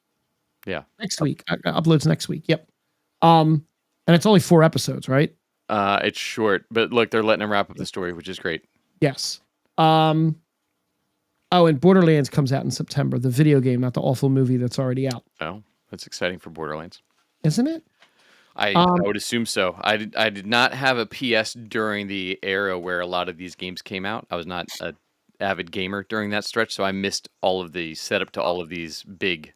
Yeah. Next week. Uploads next week. Yep. And it's only 4 episodes, right? It's short, but look, they're letting them wrap up the story, which is great. Yes. Oh, and Borderlands comes out in September, the video game, not the awful movie that's already out. Oh, that's exciting for Borderlands. Isn't it? I would assume so. I did not have a PS during the era where a lot of these games came out. I was not an avid gamer during that stretch, so I missed all of the setup to all of these big.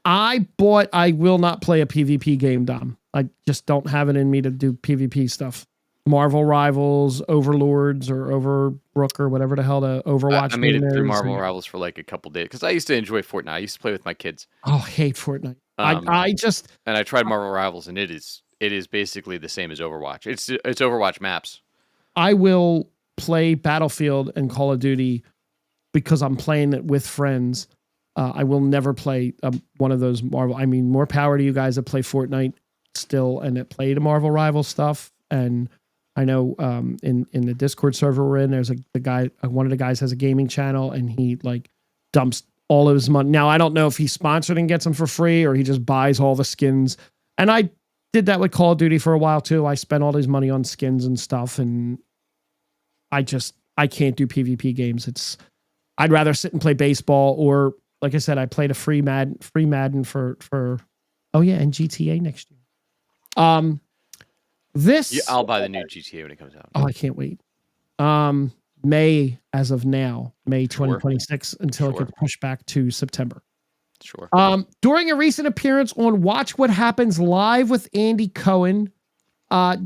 I will not play a PvP game, Dom. I just don't have it in me to do PvP stuff. Marvel Rivals, Overlords, or Overbrook, or whatever the hell the Overwatch I made it game through is. Marvel Rivals for like a couple days because I used to enjoy Fortnite. I used to play with my kids. Oh, I hate Fortnite. And I tried I- Marvel Rivals, and it is basically the same as Overwatch. It's Overwatch maps. I will play Battlefield and Call of Duty because I'm playing it with friends. I will never play one of those Marvel. I mean, more power to you guys that play Fortnite still and that play the Marvel Rival stuff. And I know in the Discord server we're in, there's the guy, one of the guys has a gaming channel, and he like dumps all of his money. Now, I don't know if he's sponsored and gets them for free or he just buys all the skins. And I did that with Call of Duty for a while too. I spent all this money on skins and stuff, and I can't do PvP games. I'd rather sit and play baseball, or like I said, I played a free Madden for oh yeah, and GTA next year. I'll buy the new GTA when it comes out. Oh, I can't wait. May as of now, May 2026 until it gets pushed back to September. Sure. During a recent appearance on Watch What Happens Live with Andy Cohen,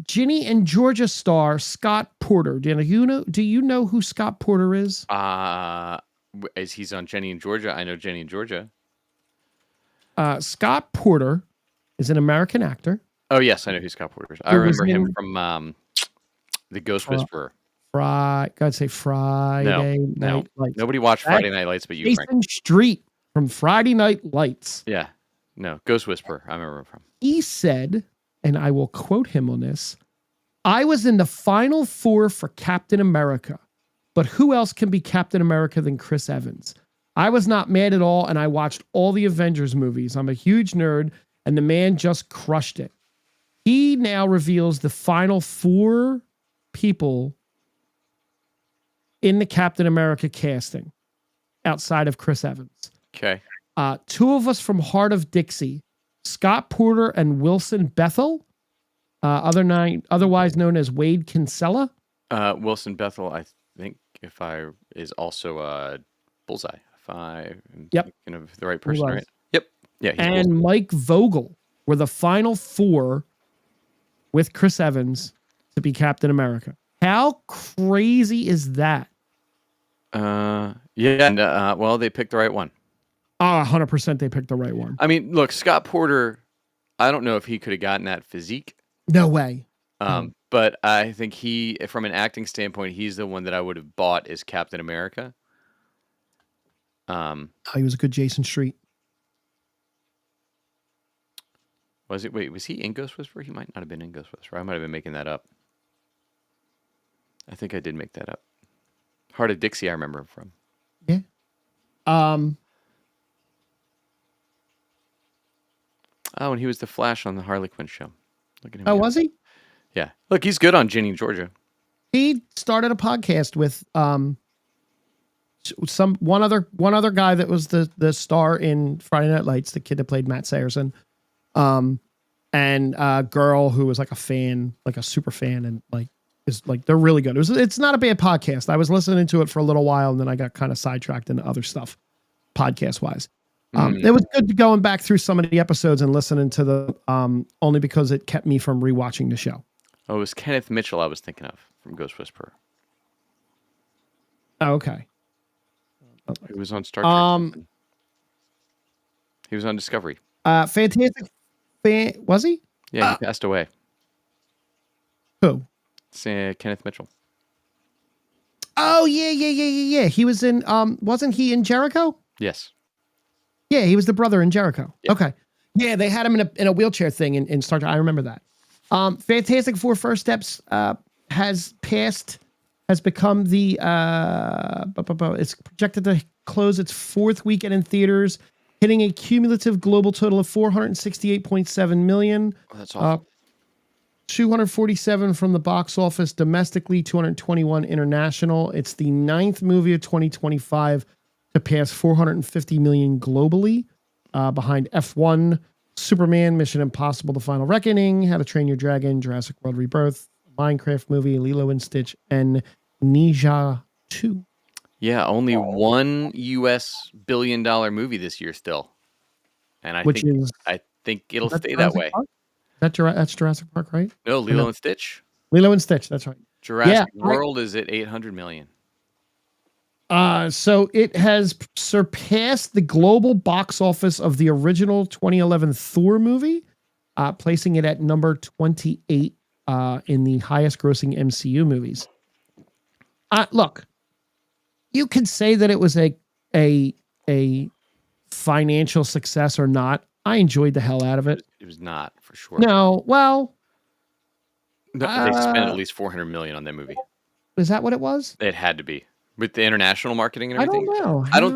Ginny and Georgia star Scott Porter. Do you know who Scott Porter is? As he's on Jenny and Georgia, I know Jenny and Georgia. Scott Porter is an American actor. Oh yes, I know who Scott Porter is. I remember him from The Ghost Whisperer. God'd say Friday Night Lights. Nobody watched Friday Night Lights but you, Jason Frank. Street from Friday Night Lights. Yeah. No, Ghost Whisperer. I remember him from. He said, and I will quote him on this, "I was in the final 4 for Captain America, but who else can be Captain America than Chris Evans? I was not mad at all, and I watched all the Avengers movies. I'm a huge nerd, and the man just crushed it." He now reveals the final 4 people in the Captain America casting outside of Chris Evans. Okay. 2 of us from Heart of Dixie, Scott Porter and Wilson Bethel, otherwise known as Wade Kinsella. Wilson Bethel, I think, is also Bullseye. If I'm thinking of the right person, right? Yep. Yeah. And Bullseye. Mike Vogel were the final 4 with Chris Evans to be Captain America. How crazy is that? Yeah. And, well, they picked the right one. 100% they picked the right one. I mean, look, Scott Porter, I don't know if he could have gotten that physique. No way. But I think from an acting standpoint, he's the one that I would have bought as Captain America. He was a good Jason Street. Was he in Ghost Whisperer? He might not have been in Ghost Whisperer. I might have been making that up. I think I did make that up. Heart of Dixie, I remember him from. Yeah. Oh, and he was the Flash on the Harley Quinn show. Look at him. Oh, was he? Yeah. Look, he's good on Ginny and Georgia. He started a podcast with one other guy that was the star in Friday Night Lights, the kid that played Matt Saracen, and a girl who was like a fan, like a super fan, and like is like they're really good. It's not a bad podcast. I was listening to it for a little while, and then I got kind of sidetracked into other stuff, podcast wise. It was good to going back through some of the episodes and listening to the only because it kept me from rewatching the show. Oh, it was Kenneth Mitchell I was thinking of from Ghost Whisperer. Oh, okay. He was on Star Trek. He was on Discovery. Fantastic. Was he? Yeah, he passed away. Who? It's, Kenneth Mitchell. Oh yeah. He was in. Wasn't he in Jericho? Yes. Yeah, he was the brother in Jericho. Yep. Okay. Yeah, they had him in a wheelchair thing in Star Trek. I remember that. Fantastic Four First Steps has become the it's projected to close its fourth weekend in theaters, hitting a cumulative global total of 468.7 million. Oh, that's awesome. 247 from the box office domestically, 221 international. It's the 9th movie of 2025 to pass 450 million globally, behind F1, Superman, Mission Impossible: The Final Reckoning, How to Train Your Dragon, Jurassic World Rebirth, Minecraft movie, Lilo and Stitch, and Ninja 2. Yeah, only one U.S. billion-dollar movie this year still, and I think it'll stay that way. That's Jurassic Park, right? No, Lilo and Stitch. Lilo and Stitch, that's right. Jurassic World is at 800 million. So it has surpassed the global box office of the original 2011 Thor movie, placing it at number 28 in the highest grossing MCU movies. Look, you could say that it was a financial success or not. I enjoyed the hell out of it. It was not, for sure. No, well, they spent at least 400 million on that movie. Is that what it was? It had to be. With the international marketing and everything, I don't know. I don't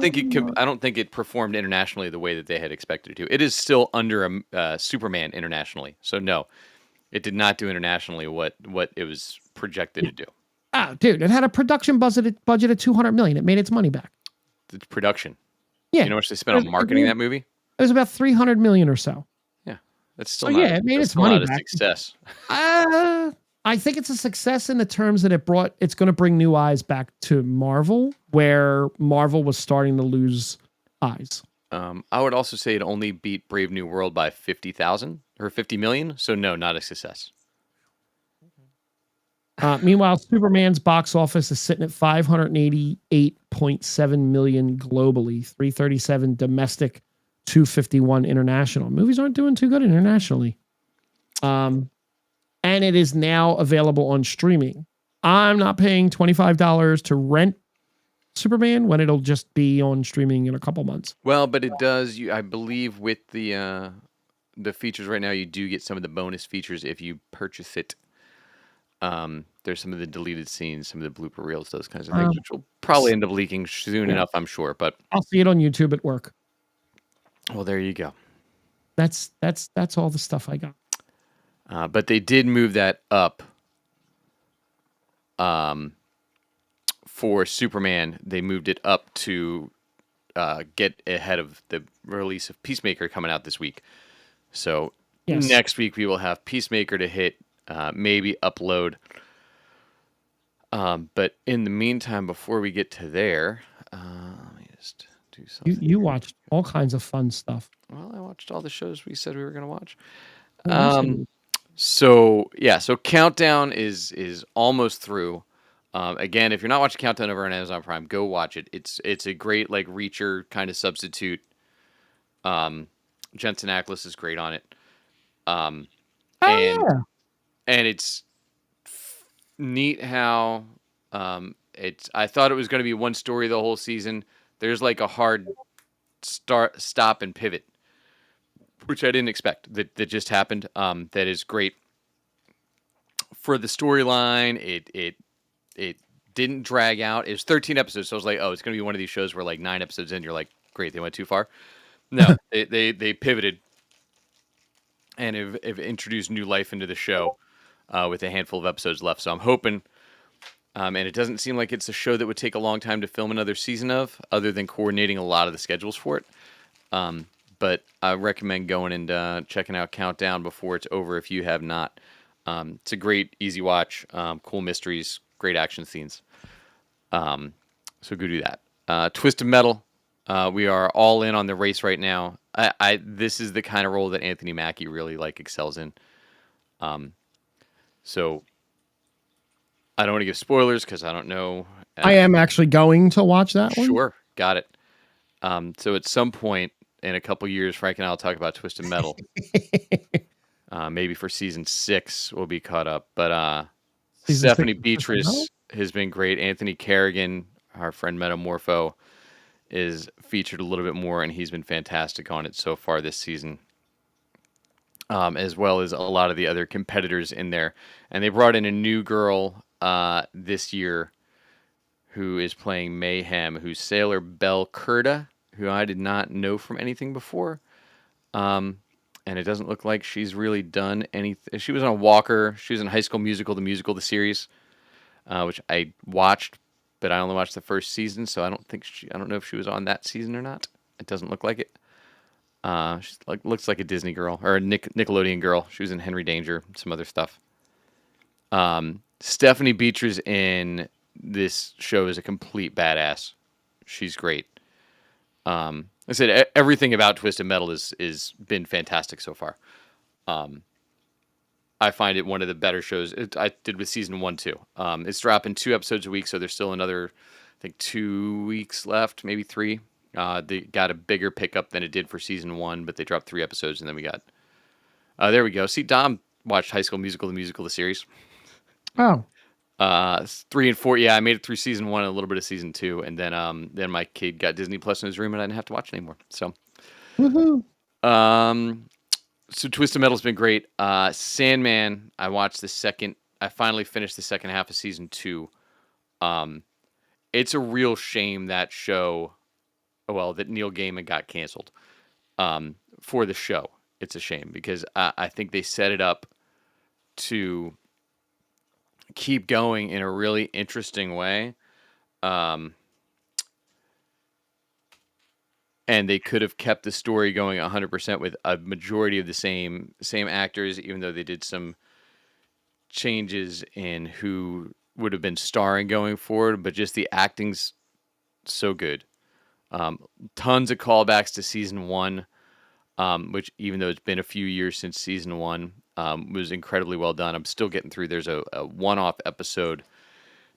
think it performed internationally the way that they had expected it to. It is still under Superman internationally, so no, it did not do internationally what it was projected to do. Oh, dude, it had a production budget of 200 million. It made its money back. The production. Yeah, you know how much they spent on marketing that movie? It was about 300 million or so. Yeah, that's still not. Yeah, it made its money back. A success. I think it's a success in the terms that it's going to bring new eyes back to Marvel, where Marvel was starting to lose eyes. I would also say it only beat Brave New World by 50,000 or 50 million. So no, not a success. Meanwhile, Superman's box office is sitting at 588.7 million globally, 337 domestic, 251 international. Movies aren't doing too good internationally. And it is now available on streaming. I'm not paying $25 to rent Superman when it'll just be on streaming in a couple months. Well, but it does. I believe with the features right now, you do get some of the bonus features if you purchase it. There's some of the deleted scenes, some of the blooper reels, those kinds of things, which will probably end up leaking soon enough, I'm sure. But I'll see it on YouTube at work. Well, there you go. That's all the stuff I got. But they did move that up. For Superman, they moved it up to get ahead of the release of Peacemaker coming out this week. So next week we will have Peacemaker to hit, maybe upload. But in the meantime, before we get to there, let me just do something. You watched all kinds of fun stuff. Well, I watched all the shows we said we were going to watch. So Countdown is almost through. Again, if you're not watching Countdown over on Amazon Prime, go watch it. It's a great like Reacher kind of substitute. Jensen Ackles is great on it. And it's neat how I thought it was going to be one story the whole season. There's like a hard stop and pivot, which I didn't expect. That just happened. That is great for the storyline. It didn't drag out. It was 13 episodes, so I was like, oh, it's going to be one of these shows where like 9 episodes in, you're like, great, they went too far. No, they pivoted and have introduced new life into the show with a handful of episodes left. So I'm hoping And it doesn't seem like it's a show that would take a long time to film another season of, other than coordinating a lot of the schedules for it. Um, but I recommend going and checking out Countdown before it's over if you have not. It's a great, easy watch, cool mysteries, great action scenes. So go do that. Twisted Metal. We are all in on the race right now. This is the kind of role that Anthony Mackie really like excels in. So I don't want to give spoilers because I don't know. I am actually going to watch that one. Sure, got it. So at some point in a couple years, Frank and I will talk about Twisted Metal. Maybe for season 6 we'll be caught up. But Season 6 Stephanie of Twisted Metal? Beatrice has been great. Anthony Carrigan, our friend Metamorpho, is featured a little bit more, and he's been fantastic on it so far this season. As well as a lot of the other competitors in there. And they brought in a new girl this year who is playing Mayhem, who's Sailor Bell Curda, who I did not know from anything before. And it doesn't look like she's really done anything. She was on Walker. She was in High School Musical, the series, which I watched, but I only watched the first season, so I don't know if she was on that season or not. It doesn't look like it. She looks like a Disney girl or a Nickelodeon girl. She was in Henry Danger, some other stuff. Stephanie Beatriz in this show is a complete badass. She's great. I said everything about Twisted Metal is been fantastic so far. I find it one of the better shows. I did with season 1 too. It's dropping 2 episodes a week, so there's still another, I think, 2 weeks left, maybe 3. They got a bigger pickup than it did for season 1, but they dropped 3 episodes, and then we got. There we go. See, Dom watched High School Musical, the series. Oh. 3 and 4. Yeah, I made it through season 1 and a little bit of season 2, and then my kid got Disney Plus in his room, and I didn't have to watch anymore. So, Woohoo. So Twisted Metal's been great. Sandman, I watched the second. I finally finished the second half of season 2. It's a real shame that show. Well, that Neil Gaiman got canceled for the show. It's a shame because I think they set it up to keep going in a really interesting way. And they could have kept the story going 100% with a majority of the same actors, even though they did some changes in who would have been starring going forward. But just the acting's so good. Tons of callbacks to season 1, which even though it's been a few years since season 1, was incredibly well done. I'm still getting through. There's a one-off episode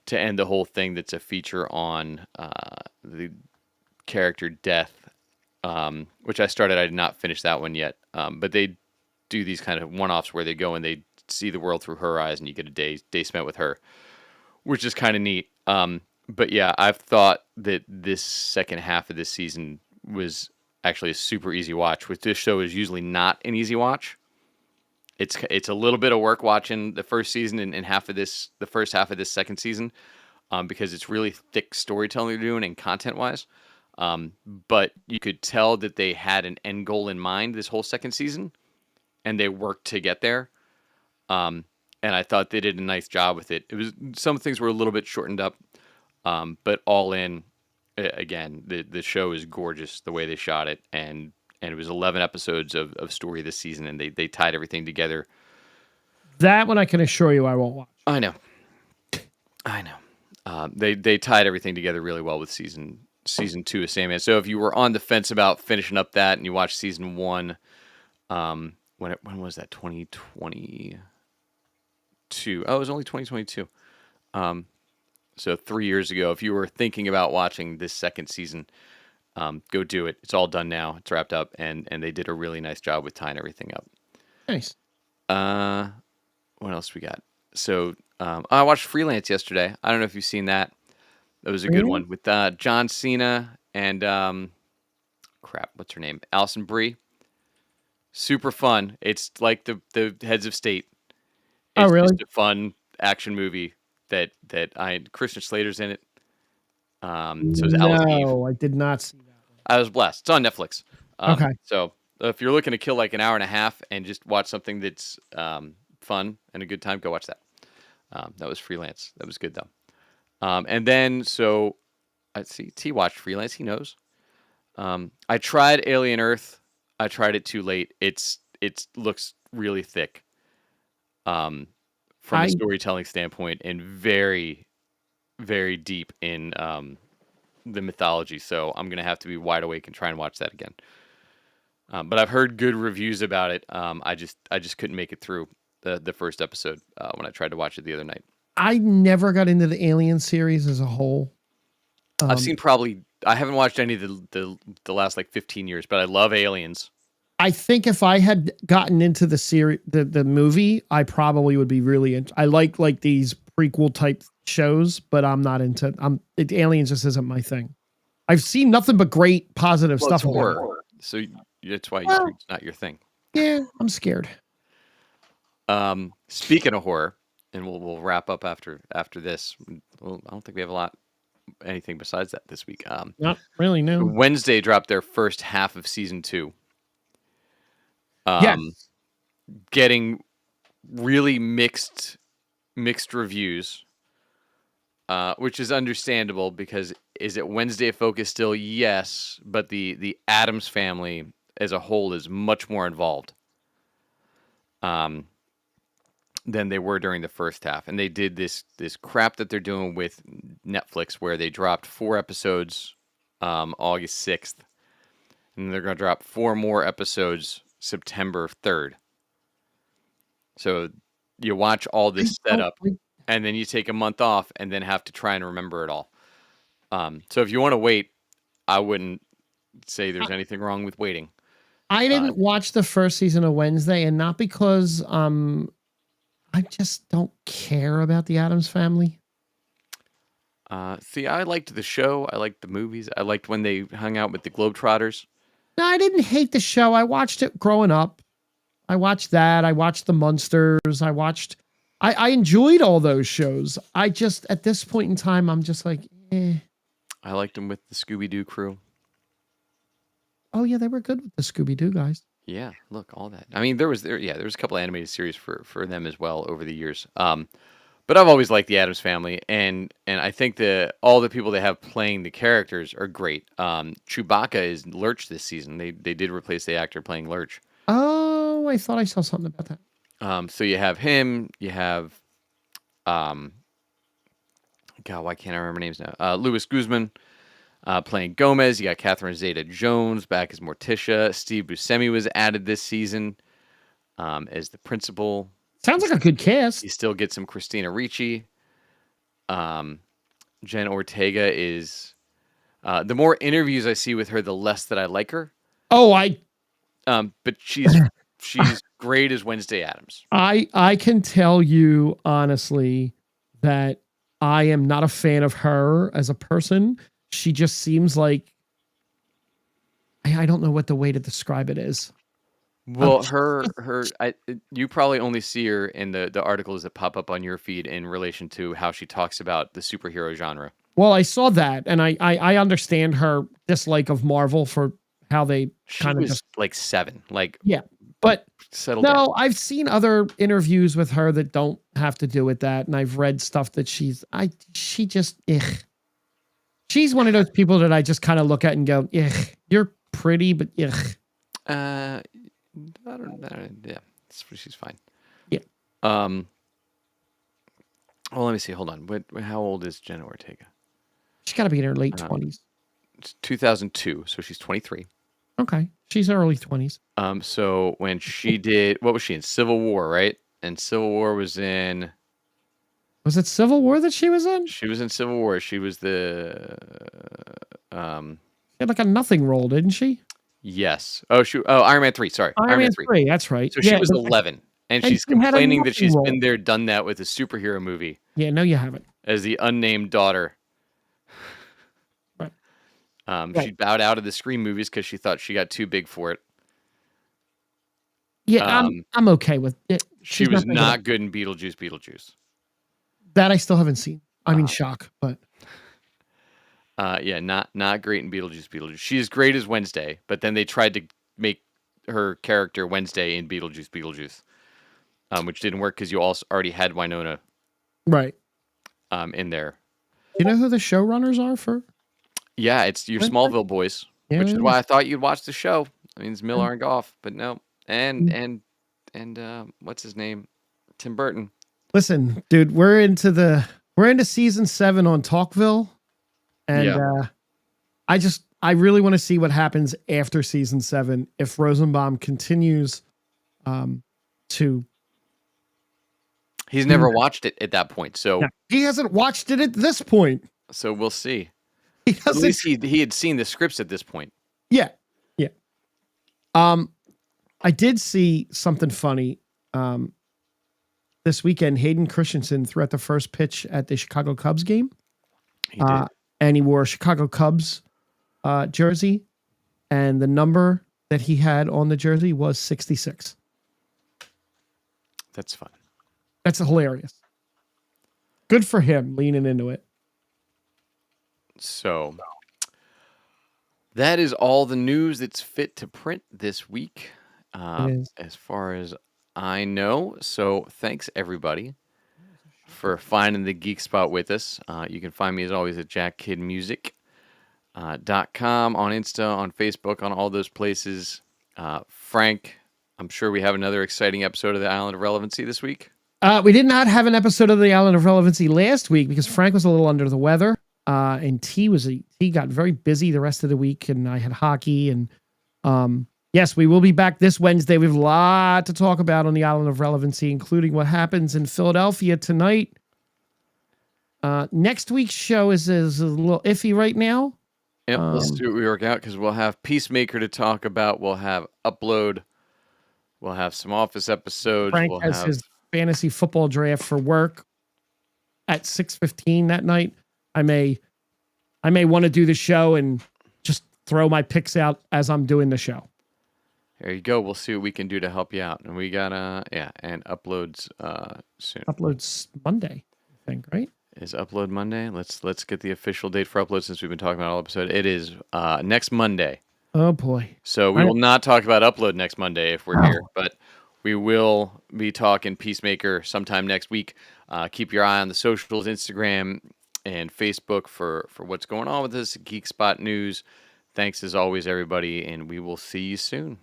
to end the whole thing that's a feature on the character Death, which I started. I did not finish that one yet. But they do these kind of one-offs where they go and they see the world through her eyes, and you get a day spent with her, which is kind of neat. But yeah, I've thought that this second half of this season was actually a super easy watch, which this show is usually not an easy watch. It's a little bit of work watching the first season and the first half of this second season, because it's really thick storytelling they're doing and content-wise. But you could tell that they had an end goal in mind this whole second season, and they worked to get there. And I thought they did a nice job with it. It was some things were a little bit shortened up, but all in, again, the show is gorgeous the way they shot it, and it was 11 episodes of story this season, and they tied everything together. That one I can assure you I won't watch. I know. They tied everything together really well with season 2 of Sandman. So if you were on the fence about finishing up that and you watched season 1, when was that? 2022. Oh, it was only 2022. So 3 years ago. If you were thinking about watching this second season, go do it. It's all done now. It's wrapped up, and they did a really nice job with tying everything up. Nice. What else we got? So I watched Freelance yesterday. I don't know if you've seen that. That was a good one with John Cena and what's her name? Alison Brie. Super fun. It's like the Heads of State. It's just a fun action movie that Christian Slater's in it. So it's Alice Eve. No, I did not see that one. I was blessed. It's on Netflix. Okay. So if you're looking to kill like an hour and a half and just watch something that's fun and a good time, go watch that. That was Freelance. That was good though. And then so let's see. T watched Freelance. He knows. I tried Alien Earth. I tried it too late. It looks really thick. From a I storytelling standpoint, and very, very deep in the mythology. So I'm gonna have to be wide awake and try and watch that again. But I've heard good reviews about it. I just couldn't make it through the first episode when I tried to watch it the other night. I never got into the Alien series as a whole. I've seen probably I haven't watched any of the last like 15 years, but I love Aliens. I think if I had gotten into the series, the movie, I probably would be really into. I like these prequel type shows, but I'm not into. Aliens just isn't my thing. I've seen nothing but great positive Well, it's stuff about it. horror, so that's why Well, it's not your thing. yeah, I'm scared. Speaking of horror, and we'll wrap up after this. Well, I don't think we have anything besides that this week. Not really, no. Wednesday dropped their first half of season 2. Yes. Getting really mixed reviews, which is understandable because is it Wednesday focused still? Yes, but the Addams family as a whole is much more involved than they were during the first half, and they did this crap that they're doing with Netflix, where they dropped 4 episodes August 6th, and they're going to drop 4 more episodes September 3rd. So you watch all this setup, and then you take a month off, and then have to try and remember it all. So if you want to wait, I wouldn't say there's anything wrong with waiting. I didn't watch the first season of Wednesday, and not because I just don't care about the Addams family. See, I liked the show. I liked the movies. I liked when they hung out with the Globetrotters. No, I didn't hate the show. I watched it growing up. I watched that. I watched the Munsters. I enjoyed all those shows. I just, at this point in time, I'm just like, eh. I liked them with the Scooby-Doo crew. Oh yeah, they were good with the Scooby-Doo guys. Yeah, look, all that. I mean, there was a couple of animated series for them as well over the years. But I've always liked the Addams family, and I think all the people they have playing the characters are great. Chewbacca is Lurch this season. They did replace the actor playing Lurch. Oh, I thought I saw something about that. So you have him. You have, God, why can't I remember names now? Louis Guzman playing Gomez. You got Catherine Zeta-Jones back as Morticia. Steve Buscemi was added this season as the principal. Sounds like a good cast. You still get some Christina Ricci. Jen Ortega is. The more interviews I see with her, the less that I like her. Oh, but she's great as Wednesday Addams. I can tell you honestly that I am not a fan of her as a person. She just seems like I don't know what the way to describe it is. Well, you probably only see her in the articles that pop up on your feed in relation to how she talks about the superhero genre. Well, I saw that, and I understand her dislike of Marvel for how they kind of just like 7, like yeah. But settle down. no, I've seen other interviews with her that don't have to do with that, and I've read stuff that she just she's one of those people that I just kind of look at and go, you're pretty, but I don't know. Yeah, she's fine. Yeah. Well, let me see. Hold on. How old is Jenna Ortega? She's got to be in her late 20s. It's 2002, so she's 23. Okay, she's early 20s. So when she did, what was she in? Civil War, right? And Civil War was in. Was it Civil War that she was in? She was in Civil War. She was the. She had like a nothing role, didn't she? Yes. Oh, Iron Man 3. Sorry, Iron Man 3. That's right. So she was 11, and she's she had a complaining that she's nothing been role. there, done that with a superhero movie Yeah, no, you haven't. as the unnamed daughter. Right. She bowed out of the Scream movies because she thought she got too big for it. Yeah, I'm okay with it. She was not good in Beetlejuice. That I still haven't seen. I mean, shock, but yeah, not great in Beetlejuice. She is great as Wednesday, but then they tried to make her character Wednesday in Beetlejuice, which didn't work because you also already had Winona, right, in there. you know who the showrunners are for? Yeah, it's your Wednesday? Smallville boys, Yeah, which it is why is. I thought you'd watch the show. I mean, it's Yeah. Miller and Goff, but no. And Mm. and and what's his name? Tim Burton. Listen, dude, we're into season 7 on Talkville, and Yeah. I really want to see what happens after season 7 if Rosenbaum continues um to He's do never that. watched it at that point, Now, so he hasn't watched it at this point. we'll see. He But at hasn't. least he had seen the scripts at this point. Yeah. Yeah. Um I did see something funny. Um this weekend, Hayden Christensen threw out the first pitch at the Chicago Cubs game. He did. And he wore a Chicago Cubs jersey, and the number that he had on the jersey was 66. That's fun. That's hilarious. Good for him leaning into it. So that is all the news that's fit to print this week, It is. as far as I know. So thanks everybody for finding the Geek Spot with us. You can find me as always at jackkidmusic.com on Insta, on Facebook, on all those places. Frank, I'm sure we have another exciting episode of the Island of Relevancy this week. We did not have an episode of the Island of Relevancy last week because Frank was a little under the weather, and T got very busy the rest of the week, and I had hockey. And yes, we will be back this Wednesday. We have a lot to talk about on the Island of Relevancy, including what happens in Philadelphia tonight. Next week's show is a little iffy right now. Yep, we'll see what we work out because we'll have Peacemaker to talk about. We'll have Upload. We'll have some Office episodes. Frank We'll has have his fantasy football draft for work at 6:15 that night. I may want to do the show and just throw my picks out as I'm doing the show. There you go. We'll see what we can do to help you out. And we got and uploads soon. Uploads Monday, I think, right? Is Upload Monday? Let's get the official date for Upload since we've been talking about all episode. It is next Monday. Oh boy. So we will not talk about Upload next Monday if we're here, but we will be talking Peacemaker sometime next week. Keep your eye on the socials, Instagram and Facebook for what's going on with this Geek Spot news. Thanks as always, everybody, and we will see you soon.